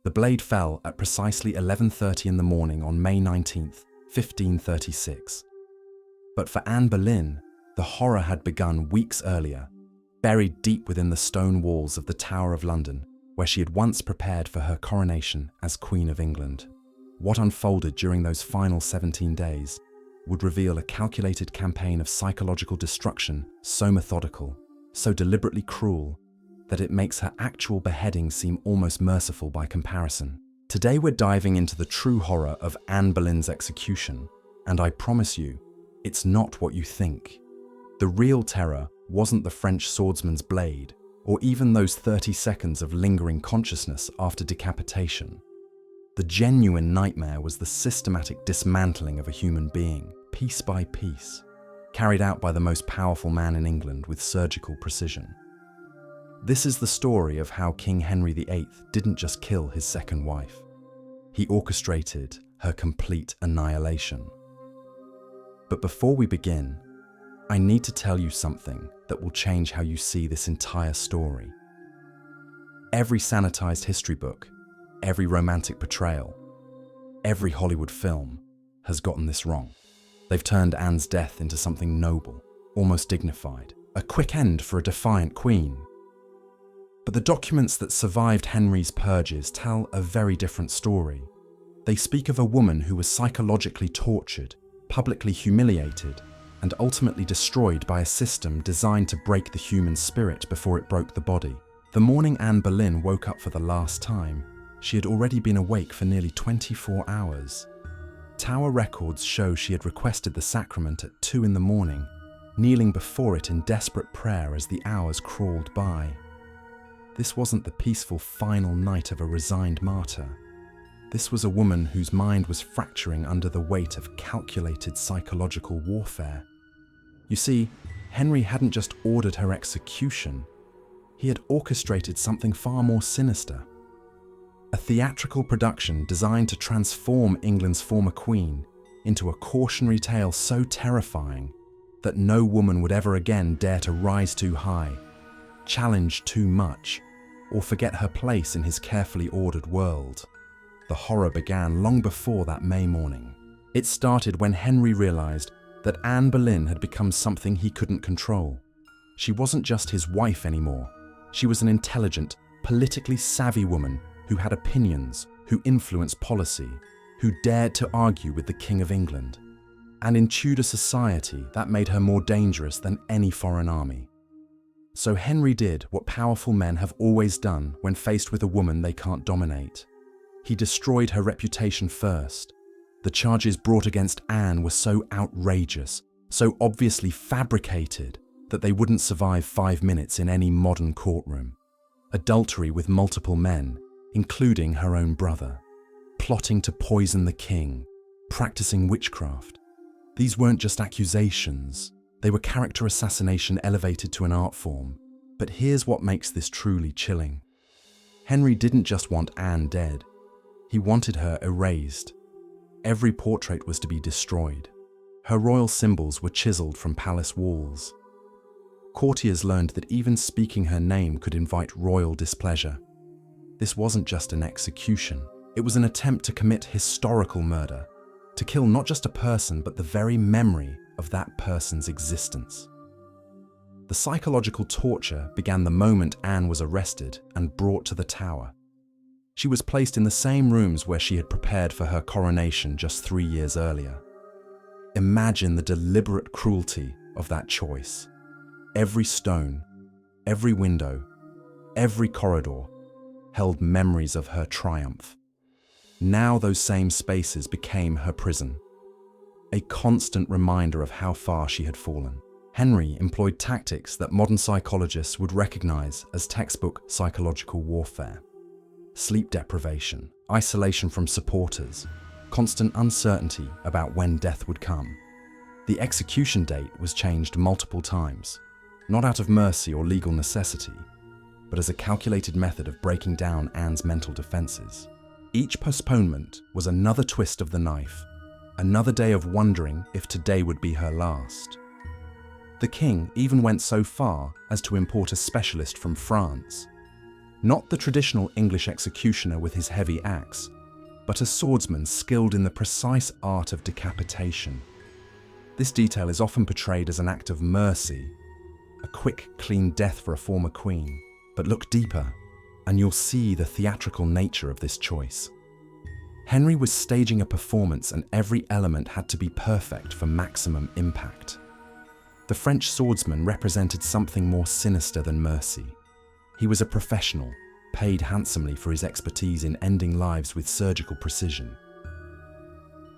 The blade fell at precisely 11:30 in the morning on May 19th, 1536. But for Anne Boleyn, the horror had begun weeks earlier, buried deep within the stone walls of the Tower of London, where she had once prepared for her coronation as Queen of England. What unfolded during those final 17 days would reveal a calculated campaign of psychological destruction so methodical, so deliberately cruel, that it makes her actual beheading seem almost merciful by comparison. Today we're diving into the true horror of Anne Boleyn's execution, and I promise you, it's not what you think. The real terror wasn't the French swordsman's blade, or even those 30 seconds of lingering consciousness after decapitation. The genuine nightmare was the systematic dismantling of a human being, piece by piece, carried out by the most powerful man in England with surgical precision. This is the story of how King Henry VIII didn't just kill his second wife. He orchestrated her complete annihilation. But before we begin, I need to tell you something that will change how you see this entire story. Every sanitized history book, every romantic portrayal, every Hollywood film has gotten this wrong. They've turned Anne's death into something noble, almost dignified, a quick end for a defiant queen. But the documents that survived Henry's purges tell a very different story. They speak of a woman who was psychologically tortured, publicly humiliated, and ultimately destroyed by a system designed to break the human spirit before it broke the body. The morning Anne Boleyn woke up for the last time, she had already been awake for nearly 24 hours. Tower records show she had requested the sacrament at 2 in the morning, kneeling before it in desperate prayer as the hours crawled by. This wasn't the peaceful final night of a resigned martyr. This was a woman whose mind was fracturing under the weight of calculated psychological warfare. You see, Henry hadn't just ordered her execution, he had orchestrated something far more sinister. A theatrical production designed to transform England's former queen into a cautionary tale so terrifying that no woman would ever again dare to rise too high, challenge too much, or forget her place in his carefully ordered world. The horror began long before that May morning. It started when Henry realized that Anne Boleyn had become something he couldn't control. She wasn't just his wife anymore. She was an intelligent, politically savvy woman who had opinions, who influenced policy, who dared to argue with the King of England. And in Tudor society, that made her more dangerous than any foreign army. So Henry did what powerful men have always done when faced with a woman they can't dominate. He destroyed her reputation first. The charges brought against Anne were so outrageous, so obviously fabricated, that they wouldn't survive 5 minutes in any modern courtroom. Adultery with multiple men, including her own brother. Plotting to poison the king. Practicing witchcraft. These weren't just accusations. They were character assassination elevated to an art form. But here's what makes this truly chilling. Henry didn't just want Anne dead. He wanted her erased. Every portrait was to be destroyed. Her royal symbols were chiseled from palace walls. Courtiers learned that even speaking her name could invite royal displeasure. This wasn't just an execution. It was an attempt to commit historical murder, to kill not just a person, but the very memory of that person's existence. The psychological torture began the moment Anne was arrested and brought to the Tower. She was placed in the same rooms where she had prepared for her coronation just 3 years earlier. Imagine the deliberate cruelty of that choice. Every stone, every window, every corridor held memories of her triumph. Now those same spaces became her prison, a constant reminder of how far she had fallen. Henry employed tactics that modern psychologists would recognize as textbook psychological warfare. Sleep deprivation, isolation from supporters, constant uncertainty about when death would come. The execution date was changed multiple times, not out of mercy or legal necessity, but as a calculated method of breaking down Anne's mental defenses. Each postponement was another twist of the knife, another day of wondering if today would be her last. The king even went so far as to import a specialist from France. Not the traditional English executioner with his heavy axe, but a swordsman skilled in the precise art of decapitation. This detail is often portrayed as an act of mercy, a quick, clean death for a former queen. But look deeper, and you'll see the theatrical nature of this choice. Henry was staging a performance, and every element had to be perfect for maximum impact. The French swordsman represented something more sinister than mercy. He was a professional, paid handsomely for his expertise in ending lives with surgical precision.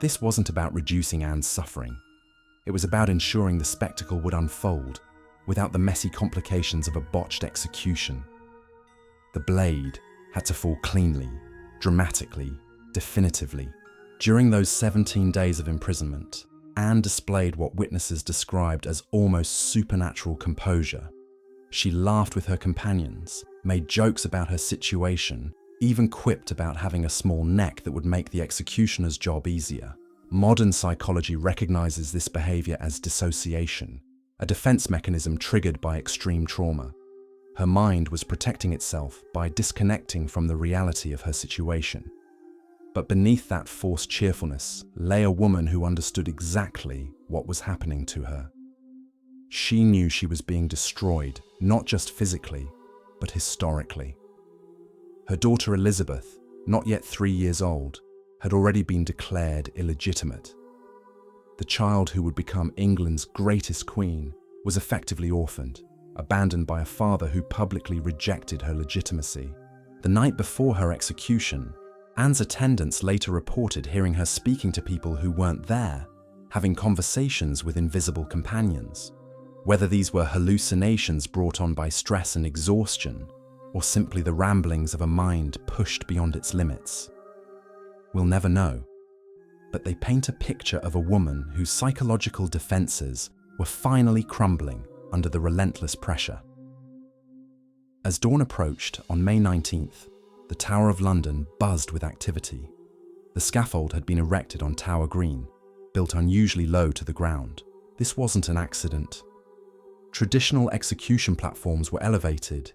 This wasn't about reducing Anne's suffering. It was about ensuring the spectacle would unfold without the messy complications of a botched execution. The blade had to fall cleanly, dramatically, definitively. During those 17 days of imprisonment, Anne displayed what witnesses described as almost supernatural composure. She laughed with her companions, made jokes about her situation, even quipped about having a small neck that would make the executioner's job easier. Modern psychology recognizes this behavior as dissociation, a defense mechanism triggered by extreme trauma. Her mind was protecting itself by disconnecting from the reality of her situation. But beneath that forced cheerfulness lay a woman who understood exactly what was happening to her. She knew she was being destroyed, not just physically, but historically. Her daughter Elizabeth, not yet 3 years old, had already been declared illegitimate. The child who would become England's greatest queen was effectively orphaned, abandoned by a father who publicly rejected her legitimacy. The night before her execution, Anne's attendants later reported hearing her speaking to people who weren't there, having conversations with invisible companions. Whether these were hallucinations brought on by stress and exhaustion, or simply the ramblings of a mind pushed beyond its limits, we'll never know. But they paint a picture of a woman whose psychological defenses were finally crumbling under the relentless pressure. As dawn approached on May 19th, the Tower of London buzzed with activity. The scaffold had been erected on Tower Green, built unusually low to the ground. This wasn't an accident. Traditional execution platforms were elevated,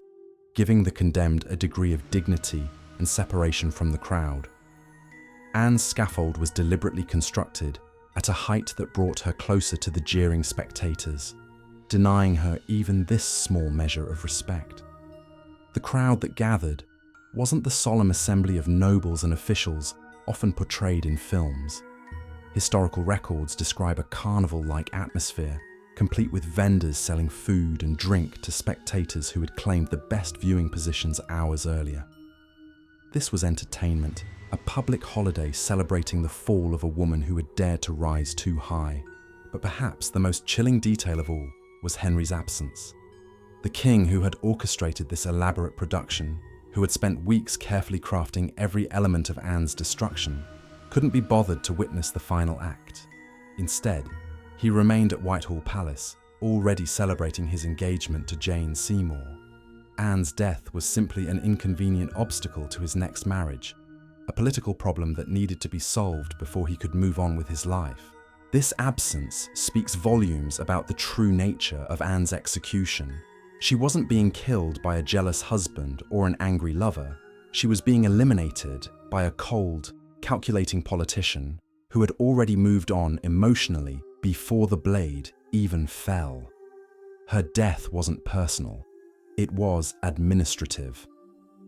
giving the condemned a degree of dignity and separation from the crowd. Anne's scaffold was deliberately constructed at a height that brought her closer to the jeering spectators, denying her even this small measure of respect. The crowd that gathered wasn't the solemn assembly of nobles and officials often portrayed in films. Historical records describe a carnival-like atmosphere, complete with vendors selling food and drink to spectators who had claimed the best viewing positions hours earlier. This was entertainment, a public holiday celebrating the fall of a woman who had dared to rise too high. But perhaps the most chilling detail of all was Henry's absence. The king who had orchestrated this elaborate production, who had spent weeks carefully crafting every element of Anne's destruction, couldn't be bothered to witness the final act. Instead, he remained at Whitehall Palace, already celebrating his engagement to Jane Seymour. Anne's death was simply an inconvenient obstacle to his next marriage, a political problem that needed to be solved before he could move on with his life. This absence speaks volumes about the true nature of Anne's execution. She wasn't being killed by a jealous husband or an angry lover. She was being eliminated by a cold, calculating politician who had already moved on emotionally before the blade even fell. Her death wasn't personal. It was administrative.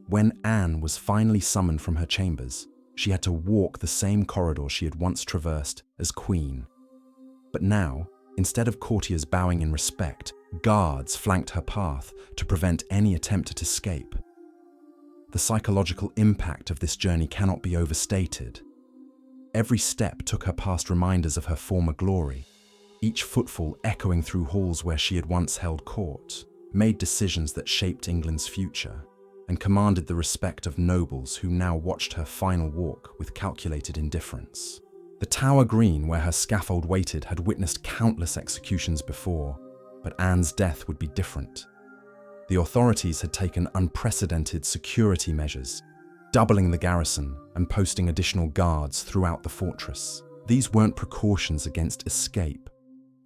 When Anne was finally summoned from her chambers, she had to walk the same corridor she had once traversed as queen. But now, instead of courtiers bowing in respect, guards flanked her path to prevent any attempt at escape. The psychological impact of this journey cannot be overstated. Every step took her past reminders of her former glory. Each footfall echoing through halls where she had once held court, made decisions that shaped England's future, and commanded the respect of nobles who now watched her final walk with calculated indifference. The Tower Green, where her scaffold waited, had witnessed countless executions before, but Anne's death would be different. The authorities had taken unprecedented security measures, doubling the garrison and posting additional guards throughout the fortress. These weren't precautions against escape,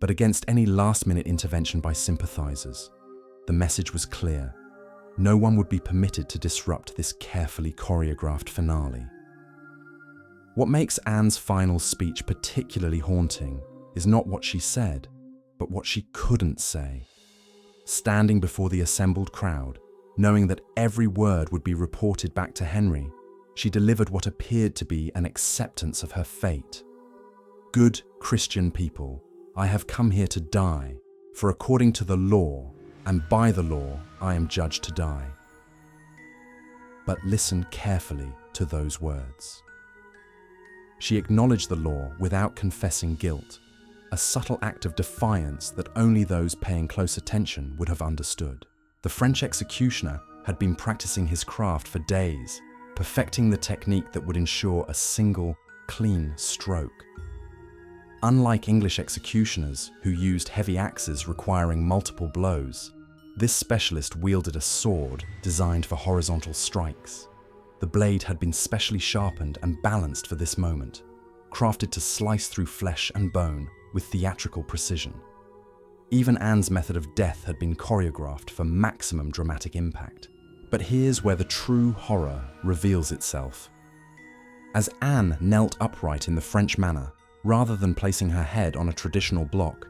but against any last-minute intervention by sympathizers. The message was clear. no one would be permitted to disrupt this carefully choreographed finale. What makes Anne's final speech particularly haunting is not what she said, but what she couldn't say. Standing before the assembled crowd, knowing that every word would be reported back to Henry, she delivered what appeared to be an acceptance of her fate. "Good Christian people, I have come here to die, for according to the law, and by the law, I am judged to die." But listen carefully to those words. She acknowledged the law without confessing guilt, a subtle act of defiance that only those paying close attention would have understood. The French executioner had been practicing his craft for days, perfecting the technique that would ensure a single, clean stroke. Unlike English executioners who used heavy axes requiring multiple blows, this specialist wielded a sword designed for horizontal strikes. The blade had been specially sharpened and balanced for this moment, crafted to slice through flesh and bone with theatrical precision. Even Anne's method of death had been choreographed for maximum dramatic impact. But here's where the true horror reveals itself. As Anne knelt upright in the French manner, rather than placing her head on a traditional block,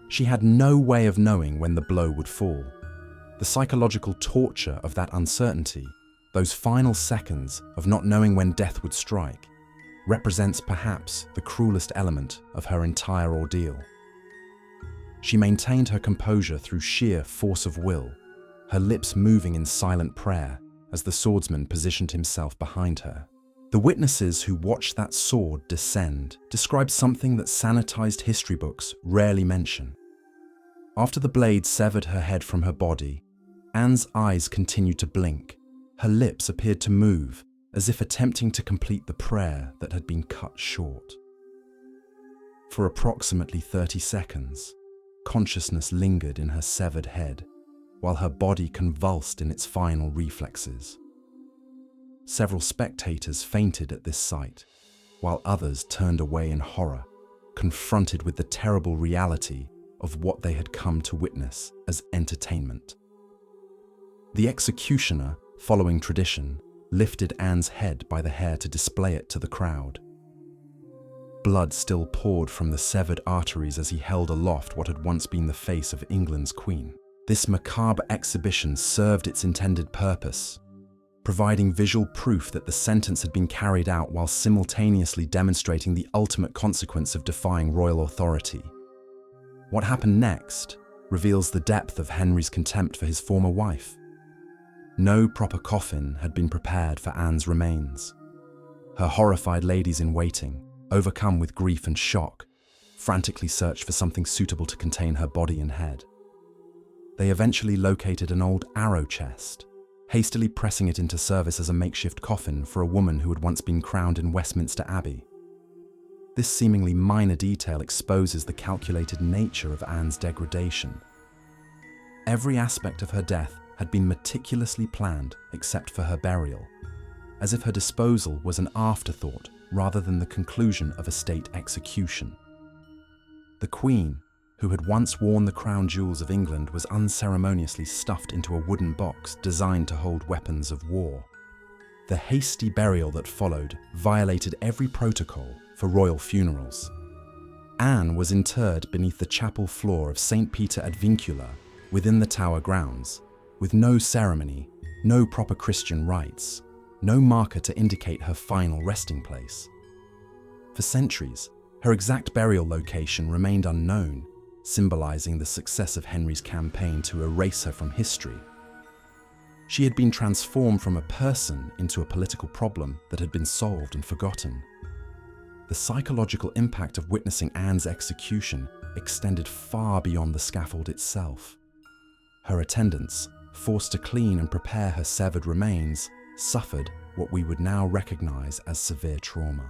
she had no way of knowing when the blow would fall. The psychological torture of that uncertainty, those final seconds of not knowing when death would strike, represents perhaps the cruelest element of her entire ordeal. She maintained her composure through sheer force of will, her lips moving in silent prayer as the swordsman positioned himself behind her. The witnesses who watched that sword descend describe something that sanitized history books rarely mention. After the blade severed her head from her body, Anne's eyes continued to blink. Her lips appeared to move, as if attempting to complete the prayer that had been cut short. For approximately 30 seconds, consciousness lingered in her severed head, while her body convulsed in its final reflexes. Several spectators fainted at this sight, while others turned away in horror, confronted with the terrible reality of what they had come to witness as entertainment. The executioner, following tradition, lifted Anne's head by the hair to display it to the crowd. Blood still poured from the severed arteries as he held aloft what had once been the face of England's queen. This macabre exhibition served its intended purpose, providing visual proof that the sentence had been carried out while simultaneously demonstrating the ultimate consequence of defying royal authority. What happened next reveals the depth of Henry's contempt for his former wife. No proper coffin had been prepared for Anne's remains. Her horrified ladies in waiting, overcome with grief and shock, frantically searched for something suitable to contain her body and head. They eventually located an old arrow chest, hastily pressing it into service as a makeshift coffin for a woman who had once been crowned in Westminster Abbey. This seemingly minor detail exposes the calculated nature of Anne's degradation. Every aspect of her death had been meticulously planned except for her burial, as if her disposal was an afterthought rather than the conclusion of a state execution. The Queen, who had once worn the crown jewels of England, was unceremoniously stuffed into a wooden box designed to hold weapons of war. The hasty burial that followed violated every protocol for royal funerals. Anne was interred beneath the chapel floor of St. Peter ad Vincula within the Tower grounds, with no ceremony, no proper Christian rites, no marker to indicate her final resting place. For centuries, her exact burial location remained unknown, symbolizing the success of Henry's campaign to erase her from history. She had been transformed from a person into a political problem that had been solved and forgotten. The psychological impact of witnessing Anne's execution extended far beyond the scaffold itself. Her attendants, forced to clean and prepare her severed remains, suffered what we would now recognize as severe trauma.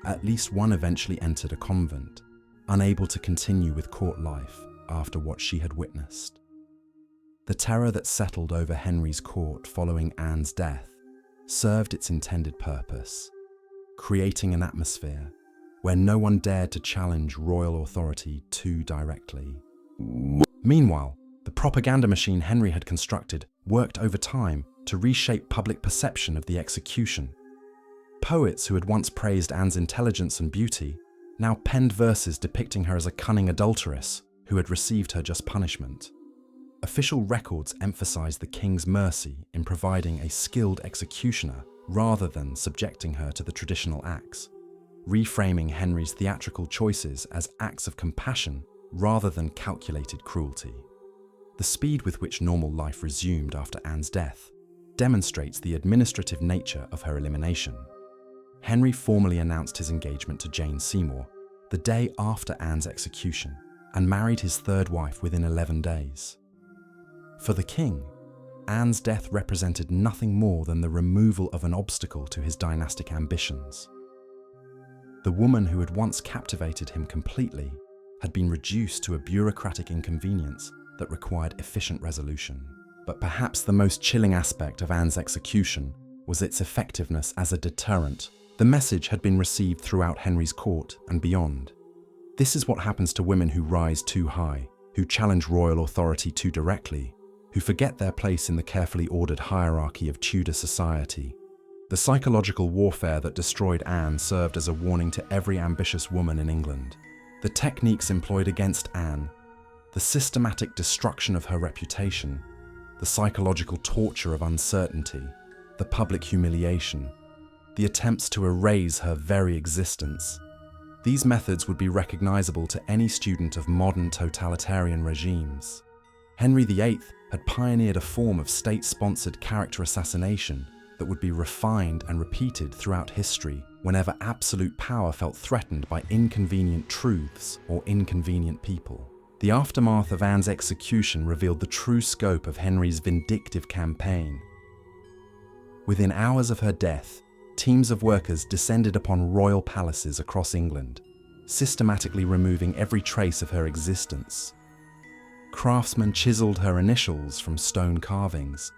At least one eventually entered a convent, unable to continue with court life after what she had witnessed. The terror that settled over Henry's court following Anne's death served its intended purpose, creating an atmosphere where no one dared to challenge royal authority too directly. Meanwhile, the propaganda machine Henry had constructed worked over time to reshape public perception of the execution. Poets who had once praised Anne's intelligence and beauty now penned verses depicting her as a cunning adulteress who had received her just punishment. Official records emphasized the king's mercy in providing a skilled executioner rather than subjecting her to the traditional axe, reframing Henry's theatrical choices as acts of compassion rather than calculated cruelty. The speed with which normal life resumed after Anne's death demonstrates the administrative nature of her elimination. Henry formally announced his engagement to Jane Seymour the day after Anne's execution and married his third wife within 11 days. For the king, Anne's death represented nothing more than the removal of an obstacle to his dynastic ambitions. The woman who had once captivated him completely had been reduced to a bureaucratic inconvenience that required efficient resolution. But perhaps the most chilling aspect of Anne's execution was its effectiveness as a deterrent. The message had been received throughout Henry's court and beyond. This is what happens to women who rise too high, who challenge royal authority too directly, who forget their place in the carefully ordered hierarchy of Tudor society. The psychological warfare that destroyed Anne served as a warning to every ambitious woman in England. The techniques employed against Anne, the systematic destruction of her reputation, the psychological torture of uncertainty, the public humiliation, the attempts to erase her very existence. These methods would be recognizable to any student of modern totalitarian regimes. Henry VIII had pioneered a form of state-sponsored character assassination that would be refined and repeated throughout history whenever absolute power felt threatened by inconvenient truths or inconvenient people. The aftermath of Anne's execution revealed the true scope of Henry's vindictive campaign. Within hours of her death, teams of workers descended upon royal palaces across England, systematically removing every trace of her existence. Craftsmen chiseled her initials from stone carvings,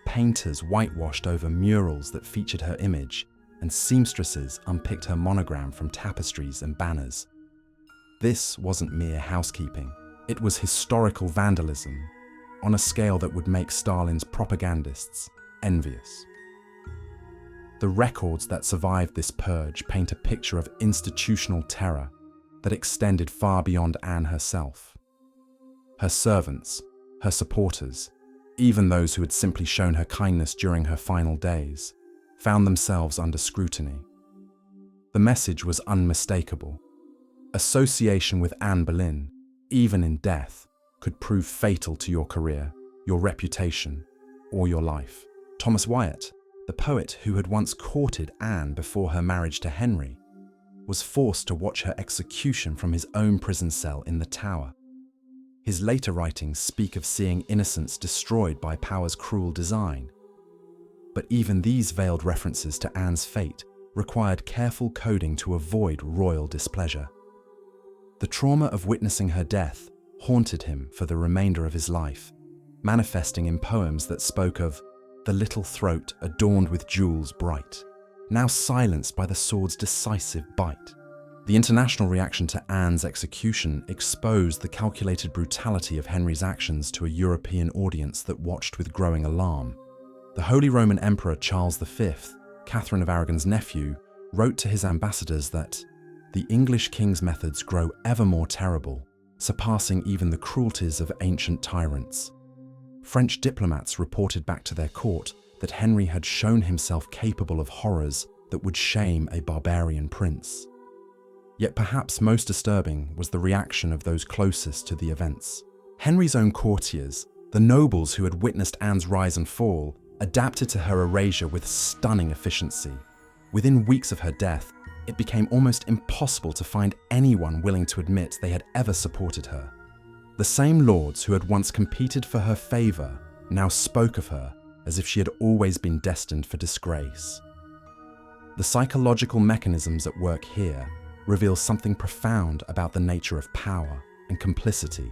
painters whitewashed over murals that featured her image, and seamstresses unpicked her monogram from tapestries and banners. This wasn't mere housekeeping. It was historical vandalism on a scale that would make Stalin's propagandists envious. The records that survived this purge paint a picture of institutional terror that extended far beyond Anne herself. Her servants, her supporters, even those who had simply shown her kindness during her final days, found themselves under scrutiny. The message was unmistakable. Association with Anne Boleyn, even in death, could prove fatal to your career, your reputation, or your life. Thomas Wyatt, the poet who had once courted Anne before her marriage to Henry, was forced to watch her execution from his own prison cell in the Tower. His later writings speak of seeing innocence destroyed by power's cruel design. But even these veiled references to Anne's fate required careful coding to avoid royal displeasure. The trauma of witnessing her death haunted him for the remainder of his life, manifesting in poems that spoke of the little throat adorned with jewels bright, now silenced by the sword's decisive bite. The international reaction to Anne's execution exposed the calculated brutality of Henry's actions to a European audience that watched with growing alarm. The Holy Roman Emperor Charles V, Catherine of Aragon's nephew, wrote to his ambassadors that the English king's methods grow ever more terrible, surpassing even the cruelties of ancient tyrants. French diplomats reported back to their court that Henry had shown himself capable of horrors that would shame a barbarian prince. Yet perhaps most disturbing was the reaction of those closest to the events. Henry's own courtiers, the nobles who had witnessed Anne's rise and fall, adapted to her erasure with stunning efficiency. Within weeks of her death, it became almost impossible to find anyone willing to admit they had ever supported her. The same lords who had once competed for her favor now spoke of her as if she had always been destined for disgrace. The psychological mechanisms at work here reveal something profound about the nature of power and complicity.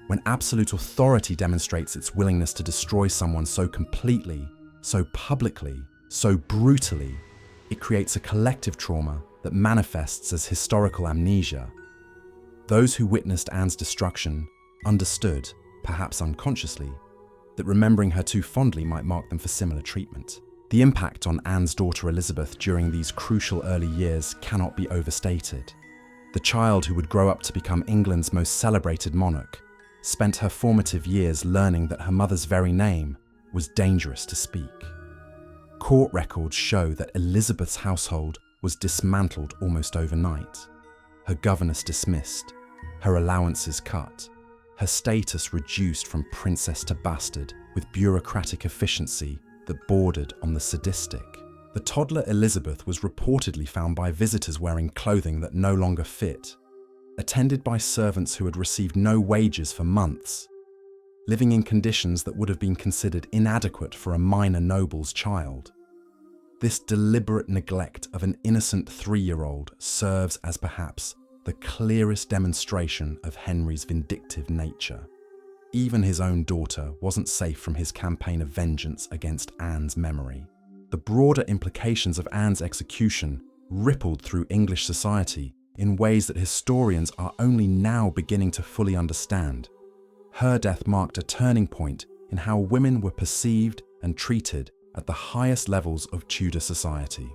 When absolute authority demonstrates its willingness to destroy someone so completely, so publicly, so brutally, it creates a collective trauma that manifests as historical amnesia. Those who witnessed Anne's destruction understood, perhaps unconsciously, that remembering her too fondly might mark them for similar treatment. The impact on Anne's daughter Elizabeth during these crucial early years cannot be overstated. The child who would grow up to become England's most celebrated monarch spent her formative years learning that her mother's very name was dangerous to speak. Court records show that Elizabeth's household was dismantled almost overnight, her governess dismissed, her allowances cut, her status reduced from princess to bastard with bureaucratic efficiency that bordered on the sadistic. The toddler Elizabeth was reportedly found by visitors wearing clothing that no longer fit, attended by servants who had received no wages for months, living in conditions that would have been considered inadequate for a minor noble's child. This deliberate neglect of an innocent 3-year-old serves as perhaps the clearest demonstration of Henry's vindictive nature. Even his own daughter wasn't safe from his campaign of vengeance against Anne's memory. The broader implications of Anne's execution rippled through English society in ways that historians are only now beginning to fully understand. Her death marked a turning point in how women were perceived and treated at the highest levels of Tudor society.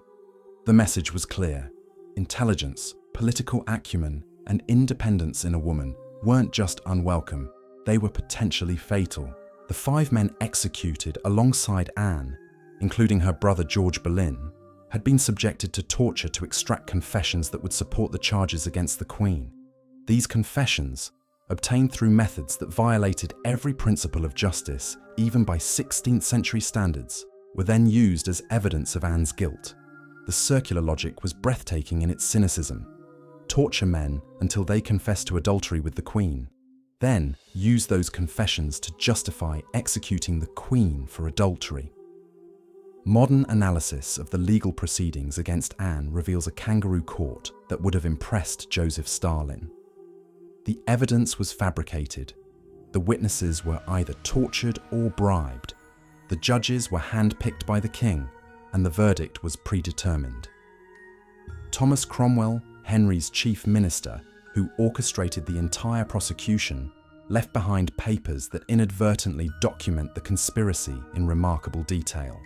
The message was clear. Intelligence, political acumen, and independence in a woman weren't just unwelcome, they were potentially fatal. The 5 men executed alongside Anne, including her brother George Boleyn, had been subjected to torture to extract confessions that would support the charges against the Queen. These confessions, obtained through methods that violated every principle of justice, even by 16th century standards, were then used as evidence of Anne's guilt. The circular logic was breathtaking in its cynicism. Torture men until they confessed to adultery with the Queen, then use those confessions to justify executing the Queen for adultery. Modern analysis of the legal proceedings against Anne reveals a kangaroo court that would have impressed Joseph Stalin. The evidence was fabricated. The witnesses were either tortured or bribed. The judges were handpicked by the king, and the verdict was predetermined. Thomas Cromwell, Henry's chief minister, who orchestrated the entire prosecution, left behind papers that inadvertently document the conspiracy in remarkable detail.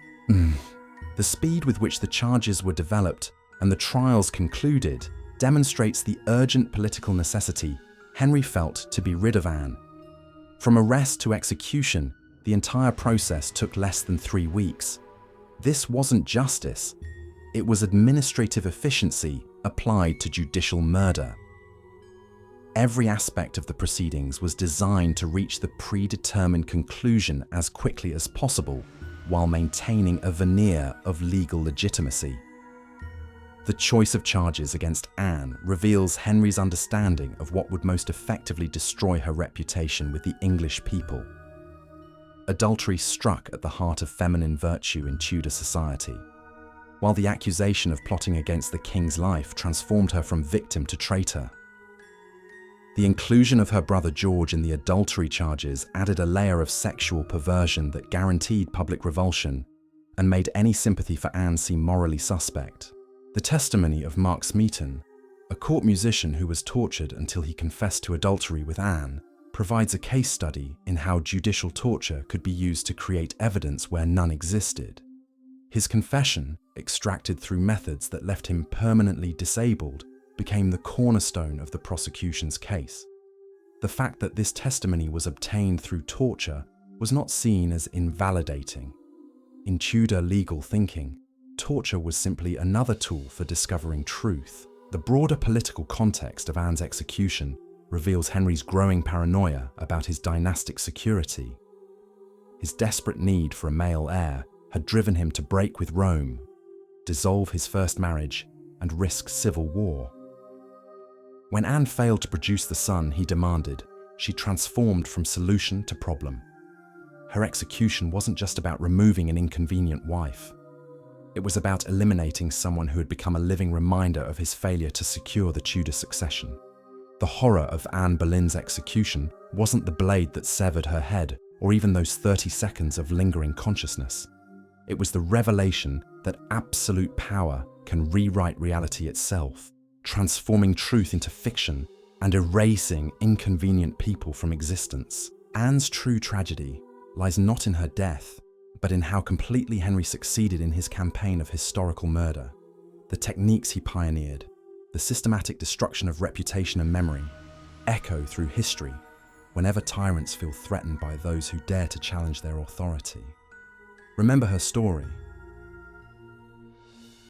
The speed with which the charges were developed and the trials concluded demonstrates the urgent political necessity Henry felt to be rid of Anne. From arrest to execution, the entire process took less than 3 weeks. This wasn't justice, it was administrative efficiency applied to judicial murder. Every aspect of the proceedings was designed to reach the predetermined conclusion as quickly as possible, while maintaining a veneer of legal legitimacy. The choice of charges against Anne reveals Henry's understanding of what would most effectively destroy her reputation with the English people. Adultery struck at the heart of feminine virtue in Tudor society, while the accusation of plotting against the king's life transformed her from victim to traitor. The inclusion of her brother George in the adultery charges added a layer of sexual perversion that guaranteed public revulsion and made any sympathy for Anne seem morally suspect. The testimony of Mark Smeaton, a court musician who was tortured until he confessed to adultery with Anne, provides a case study in how judicial torture could be used to create evidence where none existed. His confession, extracted through methods that left him permanently disabled, became the cornerstone of the prosecution's case. The fact that this testimony was obtained through torture was not seen as invalidating. In Tudor legal thinking, torture was simply another tool for discovering truth. The broader political context of Anne's execution reveals Henry's growing paranoia about his dynastic security. His desperate need for a male heir had driven him to break with Rome, dissolve his first marriage, and risk civil war. When Anne failed to produce the son he demanded, she transformed from solution to problem. Her execution wasn't just about removing an inconvenient wife. It was about eliminating someone who had become a living reminder of his failure to secure the Tudor succession. The horror of Anne Boleyn's execution wasn't the blade that severed her head, or even those 30 seconds of lingering consciousness. It was the revelation that absolute power can rewrite reality itself, transforming truth into fiction and erasing inconvenient people from existence. Anne's true tragedy lies not in her death, but in how completely Henry succeeded in his campaign of historical murder. The techniques he pioneered, the systematic destruction of reputation and memory, echo through history whenever tyrants feel threatened by those who dare to challenge their authority. Remember her story,